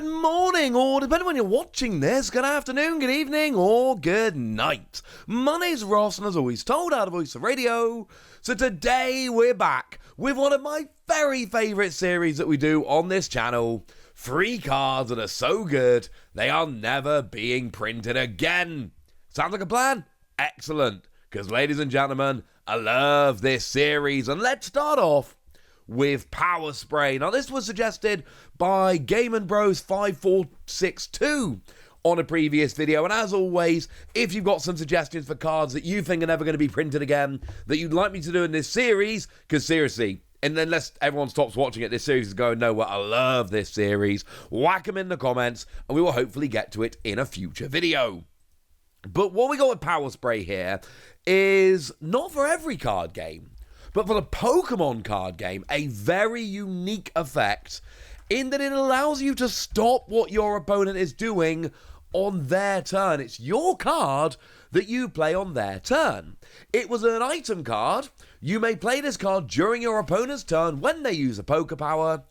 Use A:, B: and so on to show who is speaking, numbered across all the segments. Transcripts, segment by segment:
A: Good morning, or depending on when you're watching this, good afternoon, good evening, or good night. My name's Ross, and as always, told out of Voice of Radio. So today we're back with one of my very favourite series that we do on this channel. 3 cards that are so good, they are never being printed again. Sounds like a plan? Excellent. Because ladies and gentlemen, I love this series. And let's start off with Power Spray. Now this was suggested by Game & Bros 5462 on a previous video, and as always, if you've got some suggestions for cards that you think are never going to be printed again that you'd like me to do in this series, because seriously, and unless everyone stops watching it, this series is going nowhere. I love this series. Whack them in the comments and we will hopefully get to it in a future video. But what we got with Power Spray here is not for every card game, but for the Pokemon card game, a very unique effect in that it allows you to stop what your opponent is doing on their turn. It's your card that you play on their turn. It was an item card. You may play this card during your opponent's turn when they use a Poké Power,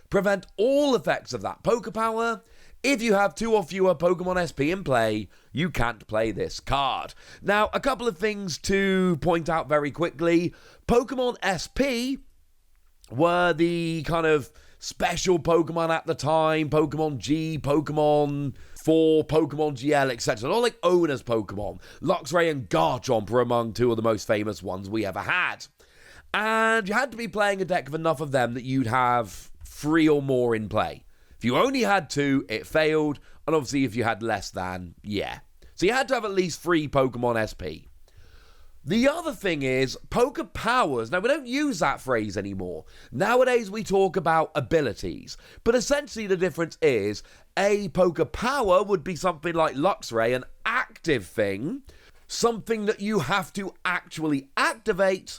A: prevent all effects of that Poké Power. If you have 2 or fewer Pokemon SP in play, you can't play this card. Now, a couple of things to point out very quickly. Pokemon SP were the kind of special Pokemon at the time. Pokemon G, Pokemon 4, Pokemon GL, etc. All like owner's Pokemon. Luxray and Garchomp were among 2 of the most famous ones we ever had. And you had to be playing a deck of enough of them that you'd have 3 or more in play. If you only had 2, it failed. And obviously if you had less than, yeah. So you had to have at least 3 Pokemon SP. The other thing is Poké Powers. Now, we don't use that phrase anymore. Nowadays, we talk about abilities. But essentially, the difference is a Poké Power would be something like Luxray, an active thing, something that you have to actually activate,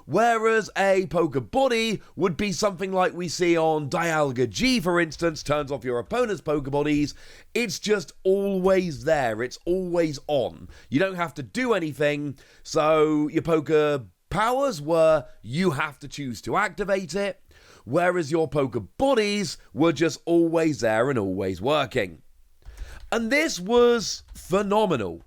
A: whereas a Poké Body would be something like we see on Dialga G, for instance, turns off your opponent's Poké Bodies. It's just always there. It's always on. You don't have to do anything. So your Poké Powers were you have to choose to activate it, whereas your Poké Bodies were just always there and always working. And this was phenomenal.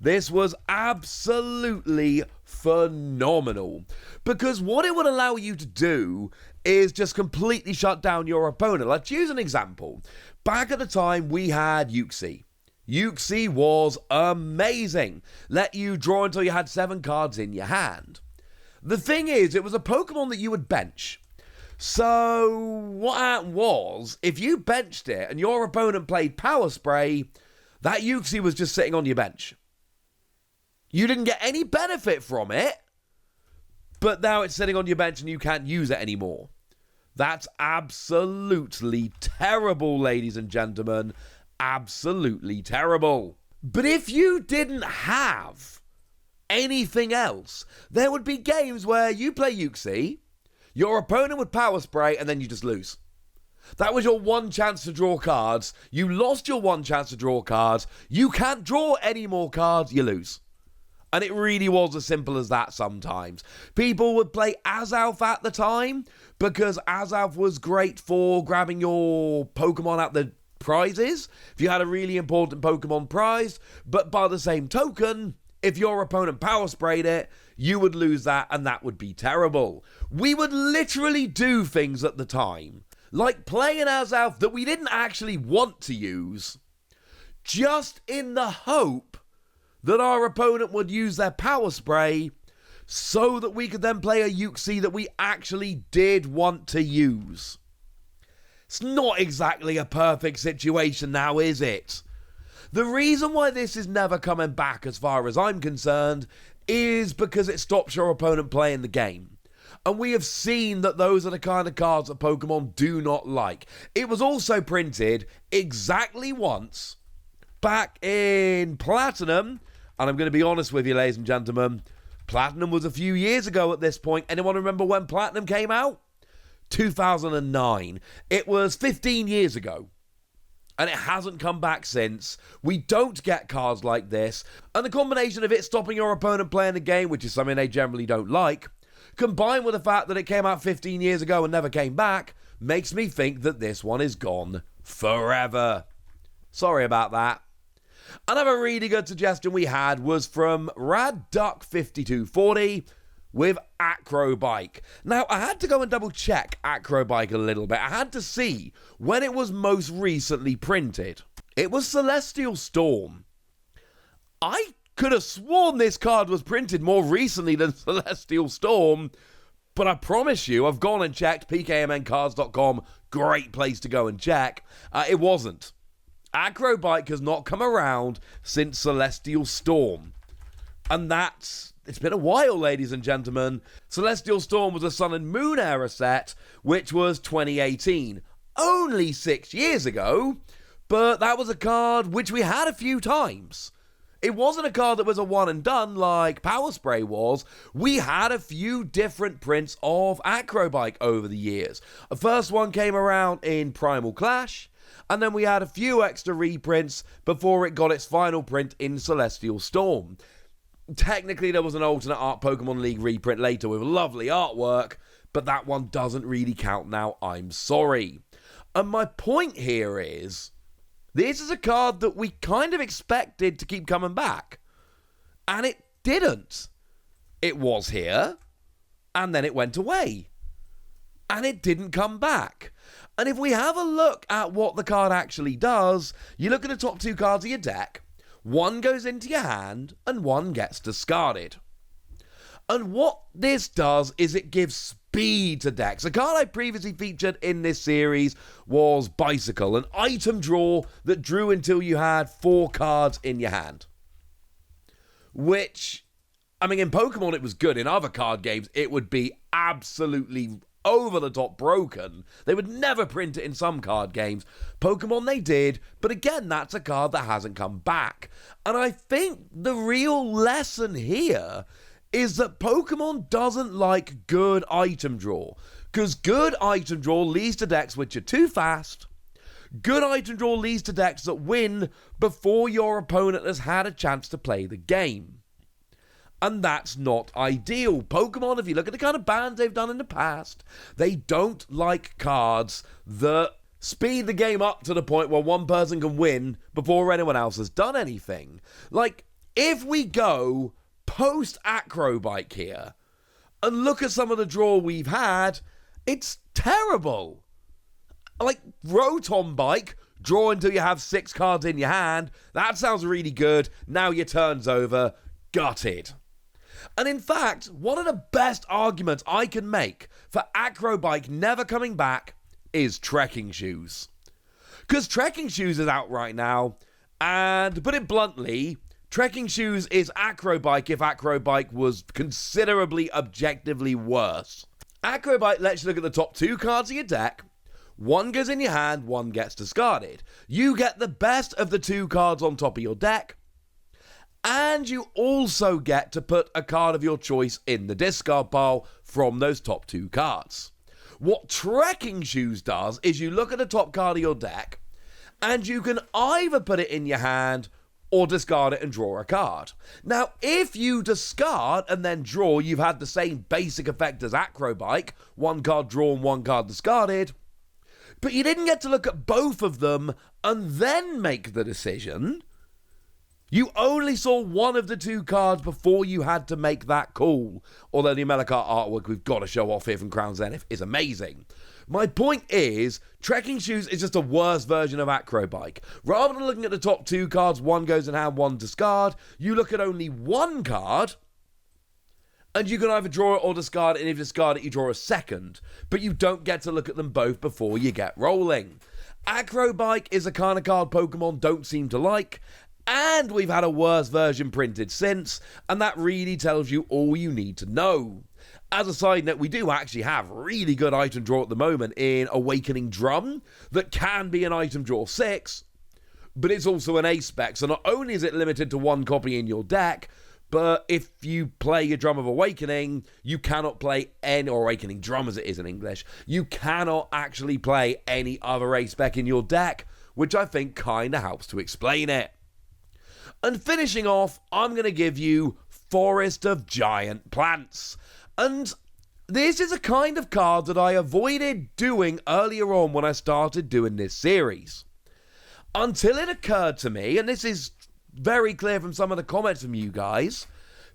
A: This was absolutely phenomenal, because what it would allow you to do is just completely shut down your opponent. Let's use an example. Back at the time, we had Uxie. Uxie was amazing. Let you draw until you had 7 cards in your hand. The thing is, it was a Pokemon that you would bench. So what happened was, if you benched it and your opponent played Power Spray, that Uxie was just sitting on your bench. You didn't get any benefit from it, but now it's sitting on your bench and you can't use it anymore. That's absolutely terrible, ladies and gentlemen. Absolutely terrible. But if you didn't have anything else, there would be games where you play Uxie, your opponent would Power Spray, and then you just lose. That was your one chance to draw cards. You lost your one chance to draw cards. You can't draw any more cards, you lose. And it really was as simple as that sometimes. People would play Azalf at the time because Azalf was great for grabbing your Pokemon at the prizes if you had a really important Pokemon prize. But by the same token, if your opponent Power Sprayed it, you would lose that, and that would be terrible. We would literally do things at the time, like play an Azalf that we didn't actually want to use, just in the hope that our opponent would use their Power Spray so that we could then play a Uxie that we actually did want to use. It's not exactly a perfect situation now, is it? The reason why this is never coming back, as far as I'm concerned, is because it stops your opponent playing the game. And we have seen that those are the kind of cards that Pokemon do not like. It was also printed exactly once back in Platinum. And I'm going to be honest with you, ladies and gentlemen, Platinum was a few years ago at this point. Anyone remember when Platinum came out? 2009. It was 15 years ago. And it hasn't come back since. We don't get cards like this. And the combination of it stopping your opponent playing the game, which is something they generally don't like, combined with the fact that it came out 15 years ago and never came back, makes me think that this one is gone forever. Sorry about that. Another really good suggestion we had was from RadDuck5240 with Acro Bike. Now, I had to go and double check Acro Bike a little bit. I had to see when it was most recently printed. It was Celestial Storm. I could have sworn this card was printed more recently than Celestial Storm, but I promise you, I've gone and checked pkmncards.com, great place to go and check. It wasn't. Acro Bike has not come around since Celestial Storm. And it's been a while, ladies and gentlemen. Celestial Storm was a Sun and Moon era set, which was 2018. Only 6 years ago, but that was a card which we had a few times. It wasn't a card that was a one and done like Power Spray was. We had a few different prints of Acro Bike over the years. The first one came around in Primal Clash, and then we had a few extra reprints before it got its final print in Celestial Storm. Technically, there was an alternate art Pokemon League reprint later with lovely artwork, but that one doesn't really count now, I'm sorry. And my point here is, this is a card that we kind of expected to keep coming back. And it didn't. It was here, and then it went away. And it didn't come back. And if we have a look at what the card actually does, you look at the top two cards of your deck, one goes into your hand, and one gets discarded. And what this does is it gives speed to decks. A card I previously featured in this series was Bicycle, an item draw that drew until you had 4 cards in your hand. Which, I mean, in Pokemon it was good. In other card games it would be absolutely over the top broken. They would never print it in some card games. Pokemon they did, but again, that's a card that hasn't come back. And I think the real lesson here is that Pokemon doesn't like good item draw. Because good item draw leads to decks which are too fast. Good item draw leads to decks that win before your opponent has had a chance to play the game. And that's not ideal. Pokemon, if you look at the kind of bans they've done in the past, they don't like cards that speed the game up to the point where one person can win before anyone else has done anything. Like, if we go post Acro Bike here and look at some of the draw we've had, it's terrible. Like, Rotom Bike, draw until you have 6 cards in your hand. That sounds really good. Now your turn's over. Gutted. And in fact, one of the best arguments I can make for Acro Bike never coming back is Trekking Shoes. Because Trekking Shoes is out right now, and to put it bluntly, Trekking Shoes is Acro Bike if Acro Bike was considerably objectively worse. Acro Bike lets you look at the top 2 cards of your deck. One goes in your hand, one gets discarded. You get the best of the 2 cards on top of your deck. And you also get to put a card of your choice in the discard pile from those top 2 cards. What Trekking Shoes does is you look at the top card of your deck, and you can either put it in your hand or discard it and draw a card. Now, if you discard and then draw, you've had the same basic effect as Acro Bike, 1 card drawn, 1 card discarded, but you didn't get to look at both of them and then make the decision. You only saw one of the 2 cards before you had to make that call. Although the Amelakart artwork we've got to show off here from Crown Zenith is amazing. My point is, Trekking Shoes is just a worse version of Acro Bike. Rather than looking at the top 2 cards, one goes in hand, one discard, you look at only 1 card, and you can either draw it or discard it, and if you discard it, you draw a second. But you don't get to look at them both before you get rolling. Acro Bike is a kind of card Pokemon don't seem to like, and we've had a worse version printed since, and that really tells you all you need to know. As a side note, we do actually have really good item draw at the moment in Awakening Drum that can be an item draw 6, but it's also an ace spec, so not only is it limited to 1 copy in your deck, but if you play your Drum of Awakening, you cannot play any, or Awakening Drum as it is in English, you cannot actually play any other ace spec in your deck, which I think kind of helps to explain it. And finishing off, I'm going to give you Forest of Giant Plants. And This is a kind of card that I avoided doing earlier on when I started doing this series. Until it occurred to me, and this is very clear from some of the comments from you guys,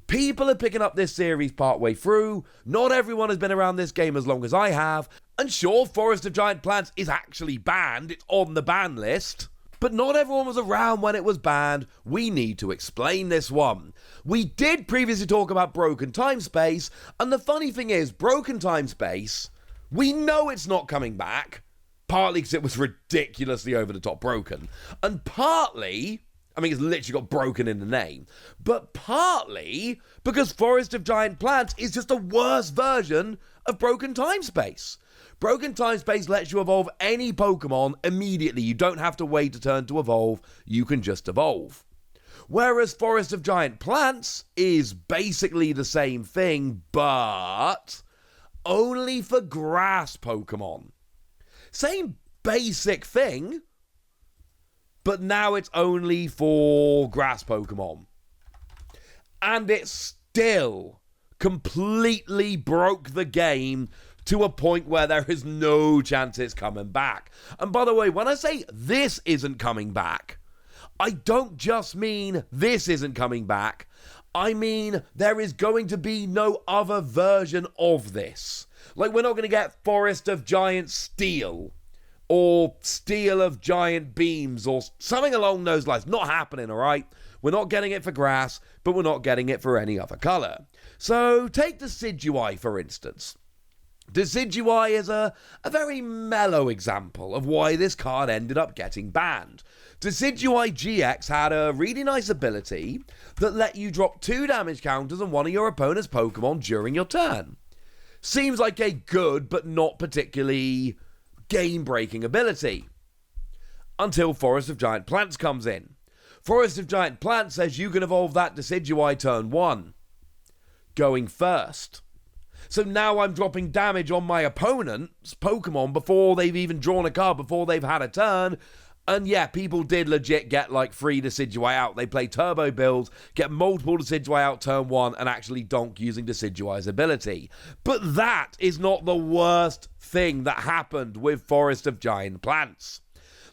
A: people are picking up this series partway through. Not everyone has been around this game as long as I have. And sure, Forest of Giant Plants is actually banned. It's on the ban list. But not everyone was around when it was banned. We need to explain this one. We did previously talk about Broken Time Space. And the funny thing is, Broken Time Space, we know it's not coming back. Partly because it was ridiculously over the top broken. And partly, I mean, it's literally got broken in the name. But partly because Forest of Giant Plants is just a worse version of Broken Time Space. Broken Time Space lets you evolve any Pokemon immediately. You don't have to wait a turn to evolve. You can just evolve. Whereas Forest of Giant Plants is basically the same thing, but only for grass Pokemon. Same basic thing, but now it's only for grass Pokemon. And it still completely broke the game to a point where there is no chance it's coming back. And by the way, when I say this isn't coming back, I don't just mean this isn't coming back. I mean there is going to be no other version of this. Like, we're not going to get Forest of Giant Steel or Steel of Giant Beams or something along those lines. Not happening, all right? We're not getting it for grass, but we're not getting it for any other color. So take Decidueye, for instance. Decidueye is a very mellow example of why this card ended up getting banned. Decidueye GX had a really nice ability that let you drop 2 damage counters on one of your opponent's Pokemon during your turn. Seems like a good but not particularly game-breaking ability. Until Forest of Giant Plants comes in. Forest of Giant Plants says you can evolve that Decidueye turn 1. Going first. So now I'm dropping damage on my opponent's Pokemon before they've even drawn a card, before they've had a turn. And yeah, people did legit get like 3 Decidueye out. They play turbo builds, get multiple Decidueye out turn 1, and actually donk using Decidueye's ability. But that is not the worst thing that happened with Forest of Giant Plants.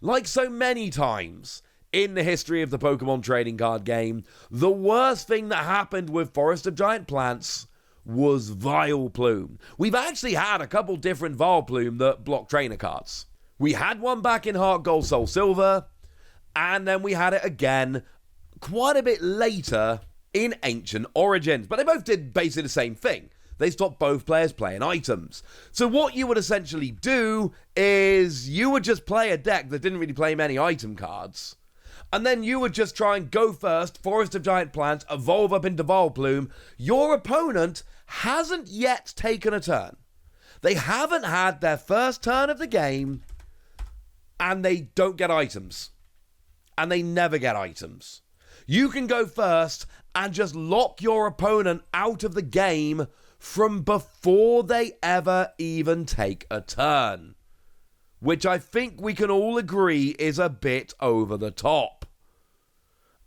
A: Like so many times in the history of the Pokemon trading card game, the worst thing that happened with Forest of Giant Plants was Vileplume. We've actually had a couple different Vileplume that block trainer cards. We had one back in Heart Gold Soul Silver, and then we had it again quite a bit later in Ancient Origins. But they both did basically the same thing. They stopped both players playing items. So what you would essentially do is you would just play a deck that didn't really play many item cards. And then you would just try and go first, Forest of Giant Plants, evolve up into Vileplume. Your opponent hasn't yet taken a turn. They haven't had their first turn of the game, and they don't get items. And they never get items. You can go first and just lock your opponent out of the game from before they ever even take a turn. Which I think we can all agree is a bit over the top.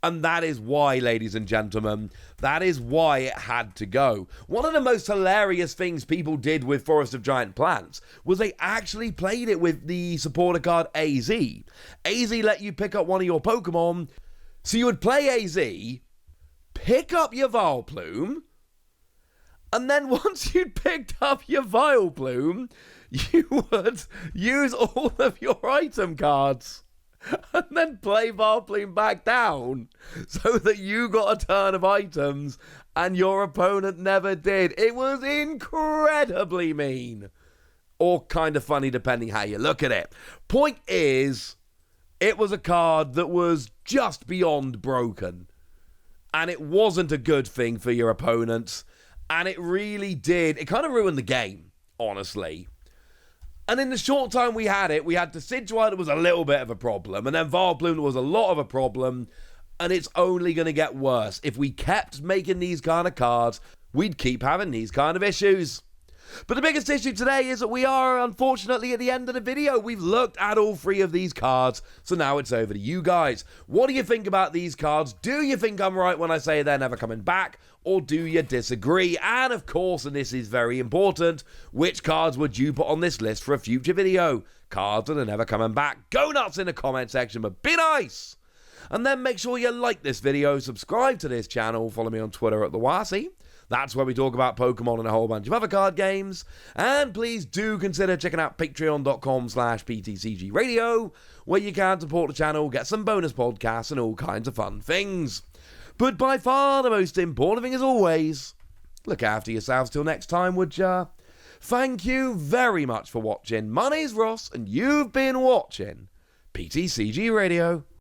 A: And that is why, ladies and gentlemen, that is why it had to go. One of the most hilarious things people did with Forest of Giant Plants was they actually played it with the supporter card AZ. AZ let you pick up one of your Pokemon. So you would play AZ, pick up your Vileplume, and then once you'd picked up your Vileplume, you would use all of your item cards and then play Vileplume back down so that you got a turn of items and your opponent never did. It was incredibly mean. Or kind of funny, depending how you look at it. Point is, it was a card that was just beyond broken. And it wasn't a good thing for your opponents. And it really did. It kind of ruined the game, honestly. And in the short time we had it, we had Decidueye that was a little bit of a problem, and then Vileplume that was a lot of a problem, and it's only going to get worse. If we kept making these kind of cards, we'd keep having these kind of issues. But the biggest issue today is that we are unfortunately at the end of the video. We've looked at all 3 of these cards, so now it's over to you guys. What do you think about these cards? Do you think I'm right when I say they're never coming back? Or do you disagree? And of course, and this is very important, which cards would you put on this list for a future video? Cards that are never coming back. Go nuts in the comment section, but be nice! And then make sure you like this video, subscribe to this channel, follow me on Twitter at @TheWasi. That's where we talk about Pokemon and a whole bunch of other card games. And please do consider checking out patreon.com/PTCGradio, where you can support the channel, get some bonus podcasts and all kinds of fun things. But by far the most important thing as always, look after yourselves till next time, would ya? Thank you very much for watching. My name's Ross, and you've been watching PTCG Radio.